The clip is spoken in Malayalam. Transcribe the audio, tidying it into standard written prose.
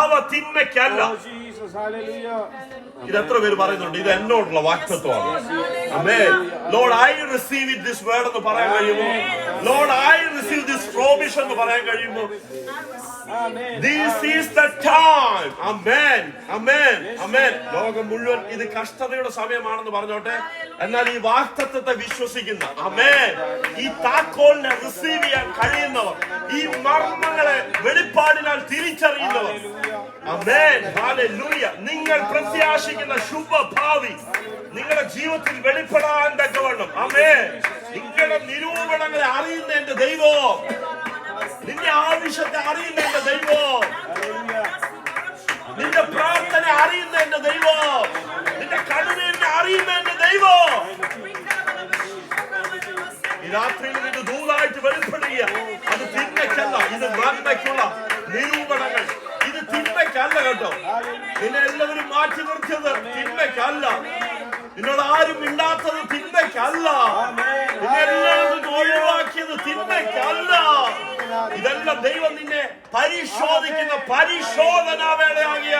അവ തിന്മയ്ക്കല്ല. ഇത് എത്ര പേര് പറയുന്നുണ്ട്? ഇത് എന്നോടുള്ള വാക്തത്വമാണ്. ആമേൻ. Lord, I receive it this word എന്ന് പറയാൻ കഴിയുമോ? Lord, I receive this provision എന്ന് പറയാൻ കഴിയുമോ? This is the time. Amen. Amen. Amen. ലോകം മുഴുവൻ ഇത് കഷ്ടതയുടെ സമയമാണെന്ന് പറഞ്ഞോട്ടെ, എന്നാൽ ഈ വാക്തത്വത്തെ വിശ്വസിക്കുന്ന, ആമേൻ, ഈ താക്കോലിനെ റിസീവ് ചെയ്യാൻ കഴിയുന്നവർ, ഈ മർമ്മങ്ങളെ വെളിപ്പാടിനാൽ തിരിച്ചറിയുന്നവർ, ആമേൻ, ഹല്ലേലൂയ, നിങ്ങൾ പ്രത്യാശിക്കുന്ന ശുഭഭാവി നിങ്ങളുടെ ജീവിതത്തിൽ വെളിപ്പെടാൻ തക്കവണ്ണം, ആമേൻ, നിങ്ങളുടെ നിരൂപണങ്ങളെ അറിയുന്ന എന്റെ ദൈവം, നിന്റെ ആവശ്യത്തെ അറിയുന്ന എന്റെ ദൈവം, നിന്റെ പ്രാർത്ഥന അറിയുന്ന എന്റെ ദൈവം, നിന്റെ കണ്ണുനീരിനെ അറിയുന്ന എന്റെ ദൈവം, ഈ രാത്രിയിൽ ഇത് ദൂതായിട്ട് വെളിപ്പെടുക. അത് തിന്മയ്ക്കല്ല, ഇത് നന്മയ്ക്കുള്ള നിരൂപണങ്ങൾ. ഇത് തിന്മയ്ക്കല്ല കേട്ടോ. നിന്നെ എല്ലാവരും മാറ്റി നിർത്തിയത് തിന്മയ്ക്കല്ല. നിന്നോട് ആരും ഇല്ലാത്തത് തിന്മയ്ക്കല്ല. നിന്നെ എല്ലാവരും ഒഴിവാക്കിയത് തിന്മയ്ക്കല്ല. ഇതെല്ലാം ദൈവം നിന്നെ പരിശോധിക്കുന്ന പരിശോധനാ വേളയാകിയ